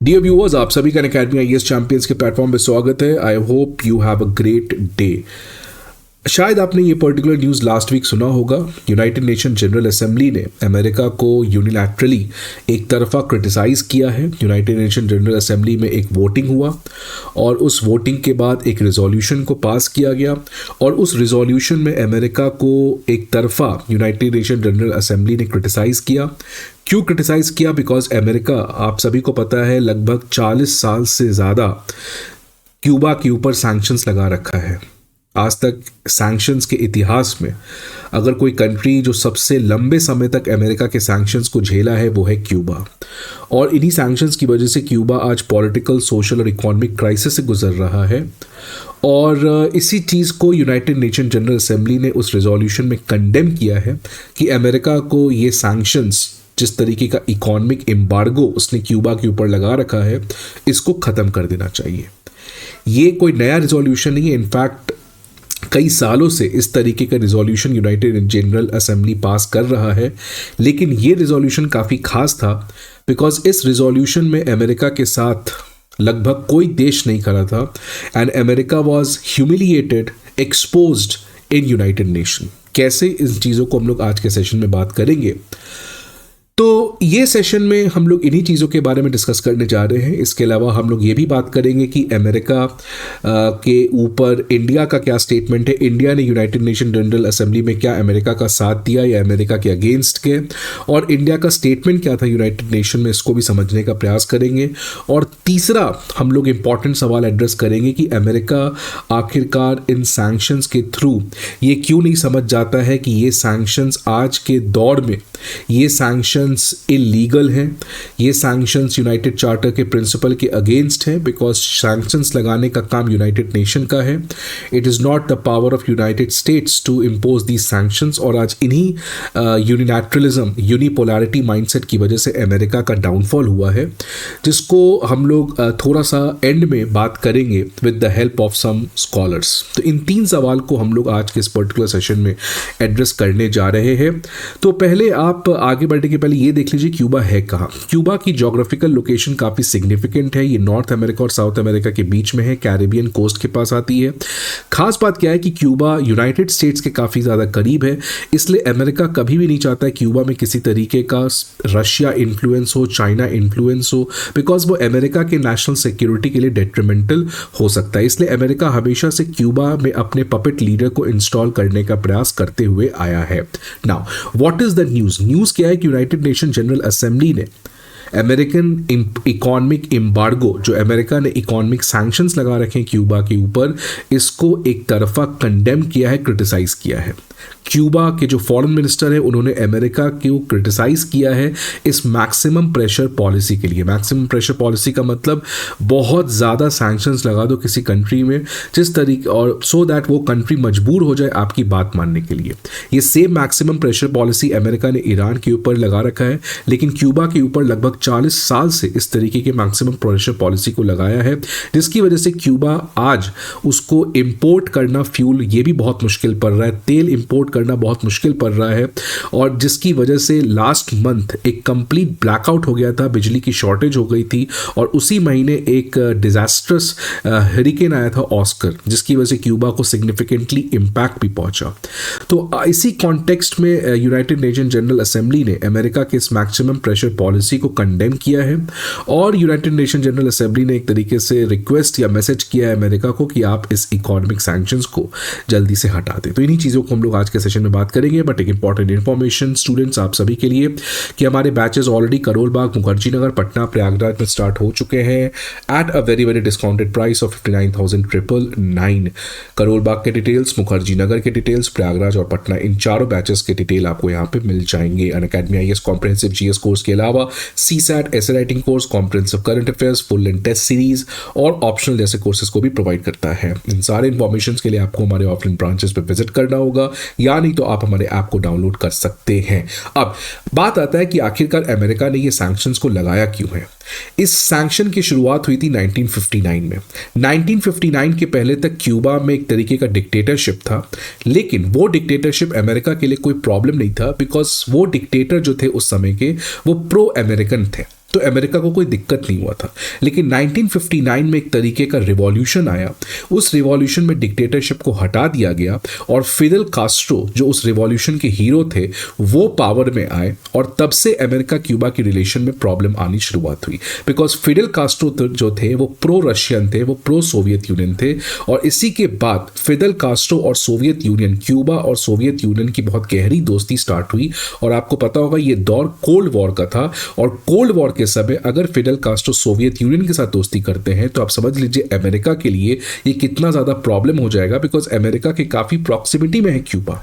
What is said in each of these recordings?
Dear viewers, आप सभी का अकेडमी आईएएस चैंपियंस के प्लेटफॉर्म पे स्वागत है। I hope you have a great day. शायद आपने ये पर्टिकुलर न्यूज़ लास्ट वीक सुना होगा। यूनाइटेड नेशन जनरल असेंबली ने अमेरिका को यूनिलैटरली एक तरफा क्रिटिसाइज़ किया है। यूनाइटेड नेशन जनरल असेंबली में एक वोटिंग हुआ और उस वोटिंग के बाद एक रिजोल्यूशन को पास किया गया और उस रिजोल्यूशन में अमेरिका को एक तरफा यूनाइटेड नेशन जनरल असेंबली ने क्रिटिसाइज़ किया। क्यों क्रिटिसाइज़ किया? बिकॉज अमेरिका, आप सभी को पता है, लगभग 40 साल से ज़्यादा क्यूबा के ऊपर सैंक्शंस लगा रखा है। आज तक सैंक्शंस के इतिहास में अगर कोई कंट्री जो सबसे लंबे समय तक अमेरिका के सैंक्शंस को झेला है वो है क्यूबा। और इन्हीं सैंक्शंस की वजह से क्यूबा आज पॉलिटिकल, सोशल और इकोनॉमिक क्राइसिस से गुजर रहा है। और इसी चीज़ को यूनाइटेड नेशन जनरल असेंबली ने उस रिजोल्यूशन में कंडेम किया है कि अमेरिका को ये सैंक्शंस, जिस तरीके का इकोनॉमिक एम्बार्गो उसने क्यूबा के ऊपर लगा रखा है, इसको ख़त्म कर देना चाहिए। ये कोई नया रिजोल्यूशन नहीं है। इनफैक्ट कई सालों से इस तरीके का रिजोल्यूशन यूनाइटेड जनरल असेंबली पास कर रहा है, लेकिन ये रिजोल्यूशन काफ़ी खास था बिकॉज इस रिजोल्यूशन में अमेरिका के साथ लगभग कोई देश नहीं खड़ा था and America was humiliated, exposed in United nation. कैसे, इस चीज़ों को हम लोग आज के सेशन में बात करेंगे। तो ये सेशन में हम लोग इन्हीं चीज़ों के बारे में डिस्कस करने जा रहे हैं। इसके अलावा हम लोग ये भी बात करेंगे कि अमेरिका के ऊपर इंडिया का क्या स्टेटमेंट है। इंडिया ने यूनाइटेड नेशन जनरल असेंबली में क्या अमेरिका का साथ दिया या अमेरिका के अगेंस्ट के, और इंडिया का स्टेटमेंट क्या था यूनाइटेड नेशन में, इसको भी समझने का प्रयास करेंगे। और तीसरा हम लोग इम्पॉर्टेंट सवाल एड्रेस करेंगे कि अमेरिका आखिरकार इन सैंक्शंस के थ्रू ये क्यों नहीं समझ जाता है कि ये सैंक्शंस आज के दौर में, ये सैंक्शंस इलीगल हैं, ये सैंक्शंस यूनाइटेड चार्टर के प्रिंसिपल के अगेंस्ट हैं। बिकॉज सैंक्शंस लगाने का काम यूनाइटेड नेशन का है। It is not the power of United States to impose these sanctions. और आज इन्हीं यूनिलैटरलिज्म, यूनिपोलैरिटी माइंडसेट की वजह से अमेरिका का डाउनफॉल हुआ है, जिसको हम लोग थोड़ा सा एंड में बात करेंगे with the help of some scholars. तो इन तीन सवाल को हम लोग आज के इस पर्टिकुलर सेशन में एड्रेस करने जा रहे हैं। तो पहले आप आगे बढ़ने के पहले ये देख लीजिए क्यूबा है कहाँ। क्यूबा की जोग्राफिकल लोकेशन काफ़ी सिग्निफिकेंट है। ये नॉर्थ अमेरिका और साउथ अमेरिका के बीच में है, कैरेबियन कोस्ट के पास आती है। खास बात क्या है कि क्यूबा यूनाइटेड स्टेट्स के काफ़ी ज़्यादा करीब है, इसलिए अमेरिका कभी भी नहीं चाहता है क्यूबा में किसी तरीके का रशिया इन्फ्लुएंस हो, चाइना इन्फ्लुएंस हो, बिकॉज वो अमेरिका के नेशनल सिक्योरिटी के लिए डेट्रीमेंटल हो सकता है। इसलिए अमेरिका हमेशा से क्यूबा में अपने पपेट लीडर को इंस्टॉल करने का प्रयास करते हुए आया है। Now what is the news? News क्या है कि यूनाइटेड नेशन जनरल असेंबली ने अमेरिकन इकोनॉमिक एम्बार्गो, जो अमेरिका ने इकोनॉमिक सैंक्शंस लगा रखे हैं क्यूबा के ऊपर, इसको एक तरफा कंडेम किया है, क्रिटिसाइज किया है। क्यूबा के जो फॉरेन मिनिस्टर है उन्होंने अमेरिका को क्रिटिसाइज किया है इस मैक्सिमम प्रेशर पॉलिसी के लिए। मैक्सिमम प्रेशर पॉलिसी का मतलब बहुत ज़्यादा सैंक्शंस लगा दो किसी कंट्री में, जिस तरीके, और सो दैट वो कंट्री मजबूर हो जाए आपकी बात मानने के लिए। ये same maximum pressure policy America ने ईरान के ऊपर लगा रखा है, लेकिन क्यूबा के ऊपर लगभग 40 साल से इस तरीके के मैक्सिमम प्रेशर पॉलिसी को लगाया है, जिसकी वजह से क्यूबा आज उसको इंपोर्ट करना, फ्यूल ये भी बहुत मुश्किल पड़ रहा है, तेल इंपोर्ट करना बहुत मुश्किल पड़ रहा है। और जिसकी वजह से लास्ट मंथ एक कंप्लीट ब्लैकआउट हो गया था, बिजली की शॉर्टेज हो गई थी, और उसी महीने एक डिजास्ट्रस हरिकेन आया था ऑस्कर, जिसकी वजह से क्यूबा को सिग्निफिकेंटली इम्पैक्ट भी पहुंचा। तो इसी कॉन्टेक्स्ट में यूनाइटेड नेशन जनरल असेंबली ने अमेरिका के इस मैक्सिमम प्रेशर पॉलिसी को कंडेम किया है और यूनाइटेड नेशन जनरल असेंबली ने एक तरीके से रिक्वेस्ट या मैसेज किया है अमेरिका को कि आप इस इकोनॉमिक सैंक्शंस को जल्दी से हटा दें। तो इन्हीं चीज़ों को हम लोग आज के सेशन में बात करेंगे। बट एक इंपॉर्टेंट इन्फॉर्मेशन स्टूडेंट्स आप सभी के लिए कि हमारे बैचेस ऑलरेडी करोल बाग, मुखर्जी नगर, पटना, प्रयागराज में स्टार्ट हो चुके हैं at a very very discounted price of 59,999। Karol Bagh के डिटेल्स, मुखर्जी नगर के डिटेल्स, प्रयागराज और पटना, इन चारों बैचेस के डिटेल आपको यहाँ पे मिल जाएंगे। Unacademy IAS comprehensive GS course के अलावा CSAT, essay writing course, comprehensive current affairs, full end test series और ऑप्शनल जैसे कोर्सेज को भी प्रोवाइड करता है। इन सारे इन्फॉर्मेशन के लिए आपको हमारे ऑफलाइन ब्रांचेस पे विजिट करना होगा, या नहीं तो आप हमारे ऐप को डाउनलोड कर सकते हैं। अब बात आता है कि आखिरकार अमेरिका ने ये सैंक्शंस को लगाया क्यों है। इस सैंक्शन की शुरुआत हुई थी 1959 में। 1959 के पहले तक क्यूबा में एक तरीके का डिक्टेटरशिप था, लेकिन वो डिक्टेटरशिप अमेरिका के लिए कोई प्रॉब्लम नहीं था, बिकॉज वो डिक्टेटर जो थे उस समय के वो प्रो अमेरिकन थे। तो अमेरिका को कोई दिक्कत नहीं हुआ था। लेकिन 1959 में एक तरीके का रिवॉल्यूशन आया, उस रिवॉल्यूशन में डिक्टेटरशिप को हटा दिया गया और फिडेल कास्ट्रो जो उस रिवॉल्यूशन के हीरो थे वो पावर में आए, और तब से अमेरिका क्यूबा की रिलेशन में प्रॉब्लम आनी शुरुआत हुई। बिकॉज फिडेल कास्ट्रो जो थे वो प्रो रशियन थे, वो प्रो सोवियत यूनियन थे, और इसी के बाद फिडेल कास्ट्रो और सोवियत यूनियन, क्यूबा और सोवियत यूनियन की बहुत गहरी दोस्ती स्टार्ट हुई। और आपको पता होगा ये दौर कोल्ड वॉर का था, और कोल्ड वॉर के समय अगर फिडेल कास्ट्रो सोवियत यूनियन के साथ दोस्ती करते हैं तो आप समझ लीजिए अमेरिका के लिए ये कितना ज्यादा प्रॉब्लम हो जाएगा, बिकॉज अमेरिका के काफी प्रॉक्सिमिटी में है क्यूबा।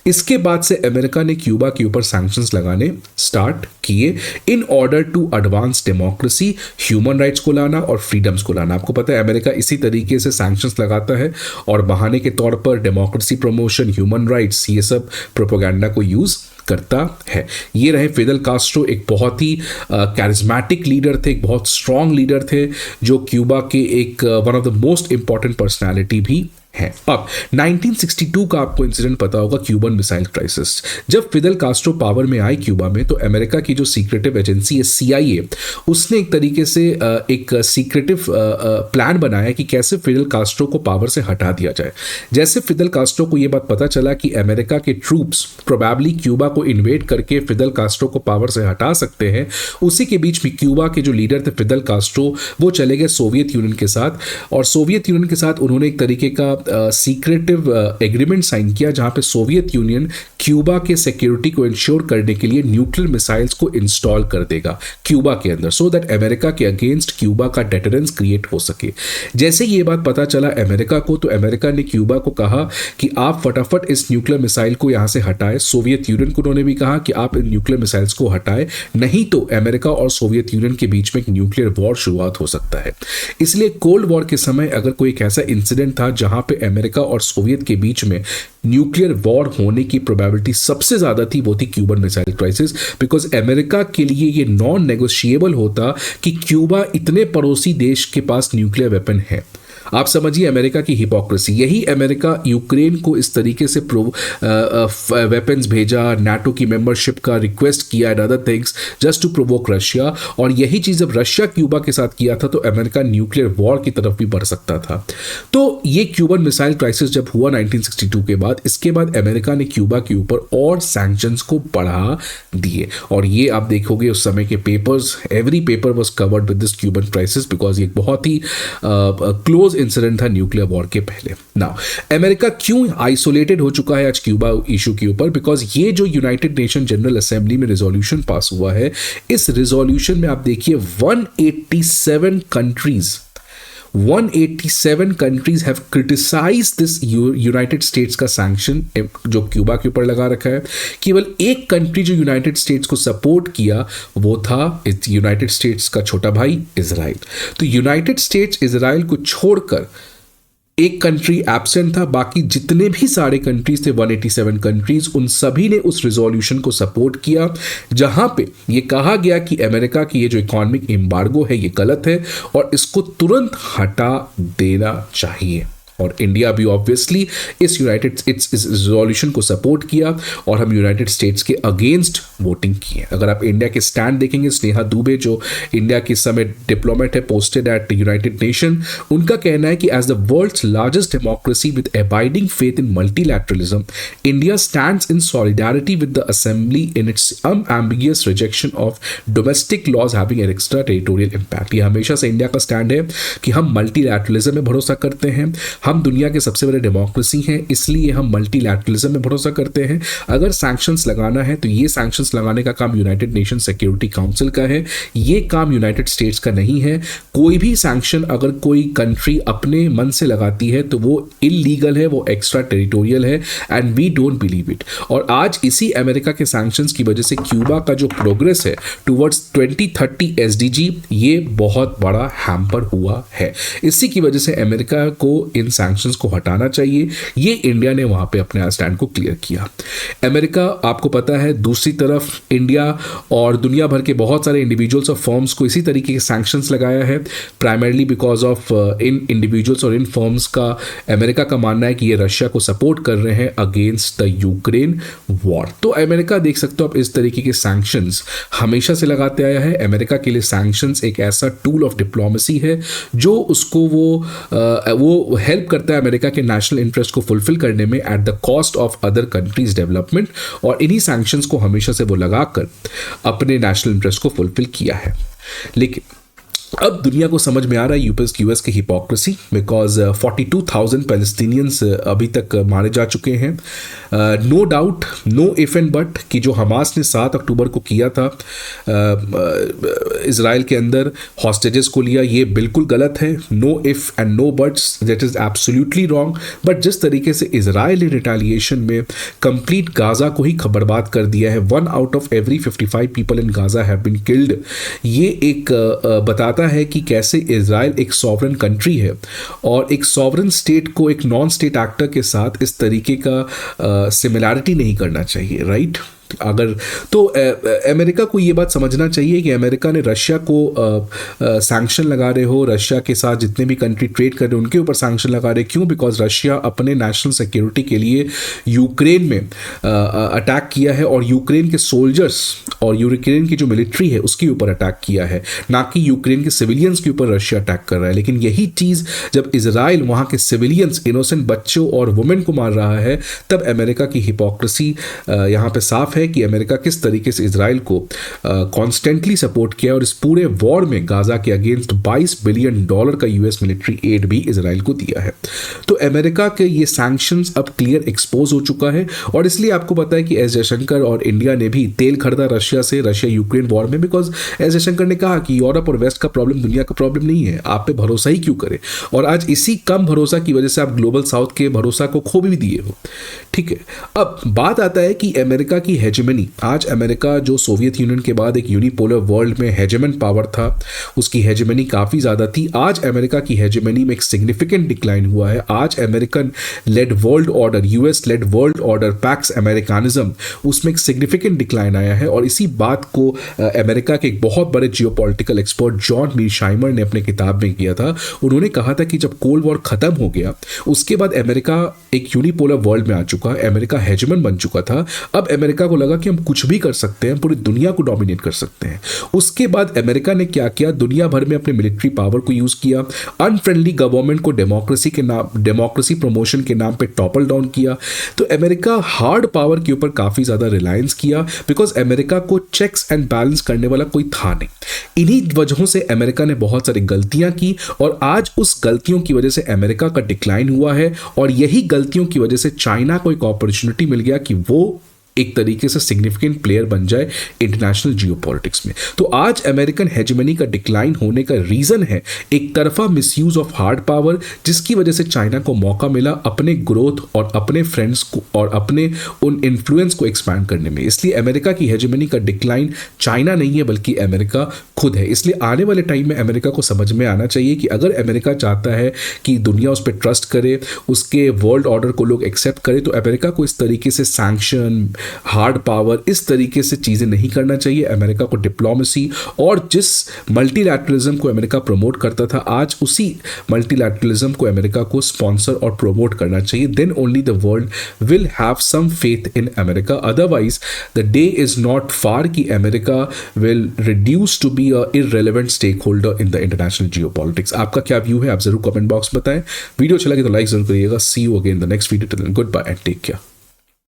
इसके बाद से अमेरिका ने क्यूबा के ऊपर सैंक्शंस लगाने स्टार्ट किए in order to advance democracy, human rights को लाना और फ्रीडम्स को लाना। आपको पता है अमेरिका इसी तरीके से सैंक्शंस लगाता है और बहाने के तौर पर डेमोक्रेसी प्रमोशन, ह्यूमन राइट्स, ये सब प्रोपेगेंडा को यूज करता है। ये रहे फिडेल कास्ट्रो, एक बहुत ही कैरिज्मेटिक लीडर थे, एक बहुत स्ट्रांग लीडर थे, जो क्यूबा के एक one of the most important personality भी है। अब 1962 का आपको इंसिडेंट पता होगा, क्यूबन मिसाइल क्राइसिस। जब फिडेल कास्ट्रो पावर में आए क्यूबा में, तो अमेरिका की जो सीक्रेटिव एजेंसी है CIA, उसने एक तरीके से एक सीक्रेटिव प्लान बनाया कि कैसे फिडेल कास्ट्रो को पावर से हटा दिया जाए। जैसे फिडेल कास्ट्रो को यह बात पता चला कि अमेरिका के ट्रूप्स प्रोबेबली क्यूबा को इन्वेड करके फिडेल कास्ट्रो को पावर से हटा सकते हैं, उसी के बीच में क्यूबा के जो लीडर थे फिडेल कास्ट्रो, वो चले गए सोवियत यूनियन के साथ, और सोवियत यूनियन के साथ उन्होंने एक तरीके का सीक्रेटिव एग्रीमेंट साइन किया, जहां पे सोवियत यूनियन क्यूबा के सिक्योरिटी को इंश्योर करने के लिए न्यूक्लियर मिसाइल्स को इंस्टॉल कर देगा क्यूबा के अंदर, सो दैट अमेरिका के अगेंस्ट क्यूबा का डेटरेंस क्रिएट हो सके। जैसे ये बात पता चला अमेरिका को, तो अमेरिका ने क्यूबा को कहा कि आप फटाफट इस न्यूक्लियर मिसाइल को यहां से हटाएं। सोवियत यूनियन को उन्होंने भी कहा कि आप इन न्यूक्लियर मिसाइल्स को हटाएं, नहीं तो अमेरिका और सोवियत यूनियन के बीच में एक न्यूक्लियर वॉर शुरुआत हो सकता है। इसलिए कोल्ड वॉर के समय अगर कोई एक ऐसा इंसिडेंट था जहां पे अमेरिका और सोवियत के बीच में न्यूक्लियर वॉर होने की प्रोबेबिलिटी सबसे ज्यादा थी, वो थी Cuban missile crisis. Because America के लिए ये नॉन नेगोशिएबल होता कि क्यूबा इतने पड़ोसी देश के पास न्यूक्लियर वेपन है। आप समझिए अमेरिका की हिपोक्रेसी। यही अमेरिका यूक्रेन को इस तरीके से वेपन्स भेजा, नाटो की मेंबरशिप का रिक्वेस्ट किया and other things just to provoke Russia, और यही चीज जब रशिया क्यूबा के साथ किया था तो अमेरिका न्यूक्लियर वॉर की तरफ भी बढ़ सकता था। तो ये क्यूबन मिसाइल क्राइसिस जब हुआ 1962 के बाद, इसके बाद अमेरिका ने क्यूबा के ऊपर और सैंक्शंस को बढ़ा दिए, और ये आप देखोगे उस समय के papers, every paper was covered with this Cuban crisis, because ये बहुत ही क्लोज इंसिडेंट था न्यूक्लियर वॉर के पहले। नाउ अमेरिका क्यों आइसोलेटेड हो चुका है आज क्यूबा इशू के ऊपर? बिकॉज ये जो यूनाइटेड नेशन जनरल असेंबली में रिजोल्यूशन पास हुआ है, इस रिजोल्यूशन में आप देखिए 187 countries have criticised this United states का सैंक्शन जो क्यूबा के ऊपर लगा रखा है। केवल एक कंट्री जो यूनाइटेड स्टेट्स को सपोर्ट किया वो था यूनाइटेड स्टेट्स का छोटा भाई इजराइल। तो यूनाइटेड स्टेट्स इजराइल को छोड़कर एक कंट्री एब्सेंट था, बाकी जितने भी सारे कंट्रीज थे 187 कंट्रीज, उन सभी ने उस रिजोल्यूशन को सपोर्ट किया, जहां पे ये कहा गया कि अमेरिका की ये जो इकोनॉमिक एम्बार्गो है ये गलत है और इसको तुरंत हटा देना चाहिए। और इंडिया भी ऑब्वियसली इस रिजोल्यूशन को सपोर्ट किया और हम यूनाइटेड स्टेट्स के अगेंस्ट वोटिंग की है। अगर आप इंडिया के स्टैंड देखेंगे, स्नेहा दुबे जो इंडिया के समय डिप्लोमेट है पोस्टेड एट यूनाइटेड नेशन, उनका कहना है कि as the world's largest democracy with abiding faith in multilateralism, India stands in solidarity with the assembly in its unambiguous rejection of domestic laws having an extra territorial impact. ये हमेशा से India का stand है कि हम multilateralism में भरोसा करते हैं, हम दुनिया के सबसे बड़े डेमोक्रेसी हैं, इसलिए हम मल्टीलैटरलिज्म में भरोसा करते हैं। अगर सैंक्शंस लगाना है तो ये सैंक्शंस लगाने का काम यूनाइटेड नेशन सिक्योरिटी काउंसिल का है, ये काम यूनाइटेड स्टेट्स का नहीं है। कोई भी सैंक्शन अगर कोई कंट्री अपने मन से लगाती है तो वो इलीगल है, वो एक्स्ट्रा टेरिटोरियल है, and we don't believe it. और आज इसी अमेरिका के सैंक्शंस की वजह से क्यूबा का जो प्रोग्रेस है टुवर्ड्स 2030 SDG, ये बहुत बड़ा हैम्पर हुआ है। इसी की वजह से अमेरिका को इन सैंक्शंस को हटाना चाहिए। ये इंडिया ने वहाँ पे अपने स्टैंड को क्लियर किया। अमेरिका, आपको पता है, दूसरी तरफ इंडिया और दुनिया भर के बहुत सारे इंडिविजुअल्स और फर्म्स को इसी तरीके के सैंक्शंस लगाया है, primarily because of in individuals और इन फर्म्स का अमेरिका का मानना है कि ये रशिया को सपोर्ट कर रहे हैं अगेंस्ट द यूक्रेन वॉर। तो अमेरिका देख सकते हो आप इस तरीके के सैंक्शंस हमेशा से लगाते आया है। अमेरिका के लिए सैंक्शंस एक ऐसा टूल ऑफ डिप्लोमेसी है जो उसको वो हेल्प करता है अमेरिका के नेशनल इंटरेस्ट को फुलफिल करने में at the cost of other countries development, और इन्हीं सैंक्शंस को हमेशा से वो लगाकर अपने नेशनल इंटरेस्ट को फुलफिल किया है। लेकिन अब दुनिया को समझ में आ रहा है यूएस की हिपोक्रेसी, बिकॉज 42,000 पैलेस्टीनियंस अभी तक मारे जा चुके हैं। No doubt, no if and but कि जो हमास ने 7 अक्टूबर को किया था इजराइल के अंदर हॉस्टेजेस को लिया, ये बिल्कुल गलत है। No if and no buts, that is absolutely wrong. But जिस तरीके से इजराइल ने रिटेलिएशन में कंप्लीट गाजा को ही बर्बाद कर दिया है, 1 out of every 55 people in Gaza have been killed, ये एक बताता है कि कैसे इजराइल एक सॉवरन कंट्री है और एक सॉवरन स्टेट को एक नॉन स्टेट एक्टर के साथ इस तरीके का सिमिलैरिटी नहीं करना चाहिए, राइट? अगर तो अमेरिका को ये बात समझना चाहिए कि अमेरिका ने रशिया को सैंक्शन लगा रहे हो, रशिया के साथ जितने भी कंट्री ट्रेड कर रहे हैं उनके ऊपर सैंक्शन लगा रहे, क्यों? बिकॉज रशिया अपने नेशनल सिक्योरिटी के लिए यूक्रेन में अटैक किया है और यूक्रेन के सोल्जर्स और यूक्रेन की जो मिलिट्री है उसके ऊपर अटैक किया है, ना कि यूक्रेन के सिविलियंस के ऊपर रशिया अटैक कर रहा है। लेकिन यही चीज़ जब इजराइल वहाँ के सिविलियंस, इनोसेंट बच्चों और वुमेन को मार रहा है, तब अमेरिका की हिपोक्रेसी यहाँ पे साफ है कि अमेरिका किस तरीके से इजराइल को कॉन्स्टेंटली सपोर्ट किया और इस पूरे वॉर में गाजा के अगेंस्ट $22 बिलियन का यूएस मिलिट्री एड भी इजराइल को दिया है। तो अमेरिका के ये सैंक्शंस अब क्लियर एक्सपोज हो चुका है और इसलिए आपको पता है कि एस जयशंकर और इंडिया ने भी तेल खरीदा रशिया से, रशिया यूक्रेन वॉर में, बिकॉज एस जयशंकर ने कहा कि यूरोप और वेस्ट का प्रॉब्लम दुनिया का प्रॉब्लम नहीं है, आप पे भरोसा ही क्यों करें। और आज इसी कम भरोसा की वजह से आप ग्लोबल साउथ के भरोसा को खो भी दिए हो। ठीक है, अब बात आता है कि अमेरिका की हेजेमनी, आज अमेरिका जो सोवियत यूनियन के बाद एक यूनिपोलर वर्ल्ड में हेजेमन पावर था, उसकी हेजेमनी काफ़ी ज़्यादा थी। आज अमेरिका की हेजेमनी में एक सिग्निफिकेंट डिक्लाइन हुआ है। आज American led world order, US led world order, pax Americanism, उसमें एक सिग्निफिकेंट डिक्लाइन आया है। और इसी बात को अमेरिका के एक बहुत बड़े जियोपॉलिटिकल एक्सपर्ट जॉन मीरशाइमर ने अपने किताब में किया था। उन्होंने कहा था कि जब कोल्ड वॉर खत्म हो गया उसके बाद अमेरिका एक यूनिपोलर वर्ल्ड में आ चुका, अमेरिका हेजेमन बन चुका था। अब अमेरिका को लगा कि हम कुछ भी कर सकते हैं, पूरी दुनिया को डोमिनेट कर सकते हैं। उसके बाद अमेरिका ने क्या किया, दुनिया भर में अपने मिलिट्री पावर को यूज किया, अनफ्रेंडली गवर्नमेंट को डेमोक्रेसी प्रमोशन के नाम पे टॉपल डाउन किया। तो अमेरिका हार्ड पावर के ऊपर काफी ज्यादा रिलायंस किया, बिकॉज अमेरिका को चेक्स एंड बैलेंस करने वाला कोई था नहीं। इन्हीं वजहों से अमेरिका ने बहुत सारी गलतियां की और आज उस गलतियों की वजह से अमेरिका का डिक्लाइन हुआ है। और यही गलतियों की वजह से चाइना को एक अपॉर्चुनिटी मिल गया कि वो एक तरीके से सिग्निफिकेंट प्लेयर बन जाए इंटरनेशनल जियोपॉलिटिक्स में। तो आज अमेरिकन हेजेमनी का डिक्लाइन होने का रीजन है एक तरफा मिसयूज ऑफ हार्ड पावर, जिसकी वजह से चाइना को मौका मिला अपने ग्रोथ और अपने फ्रेंड्स को और अपने उन इन्फ्लुएंस को एक्सपैंड करने में। इसलिए अमेरिका की हेजेमनी का डिक्लाइन चाइना नहीं है बल्कि अमेरिका खुद है। इसलिए आने वाले टाइम में अमेरिका को समझ में आना चाहिए कि अगर अमेरिका चाहता है कि दुनिया उस पर ट्रस्ट करे, उसके वर्ल्ड ऑर्डर को लोग एक्सेप्ट करे, तो अमेरिका को इस तरीके से सैंक्शन, हार्ड पावर, इस तरीके से चीजें नहीं करना चाहिए। अमेरिका को डिप्लोमेसी और जिस मल्टीलैटरलिज्म को अमेरिका प्रमोट करता था, आज उसी मल्टीलैटरलिज्म को अमेरिका को स्पॉन्सर और प्रमोट करना चाहिए। Then only the world will have some faith in America. Otherwise the day is not far कि America will reduce to be a irrelevant stake holder in the international geopolitics. आपका क्या view है आप जरूर comment box में बताएं। Video अच्छा लगे तो लाइक जरूर करिएगा। See you again in the next video. Till then goodbye and take care.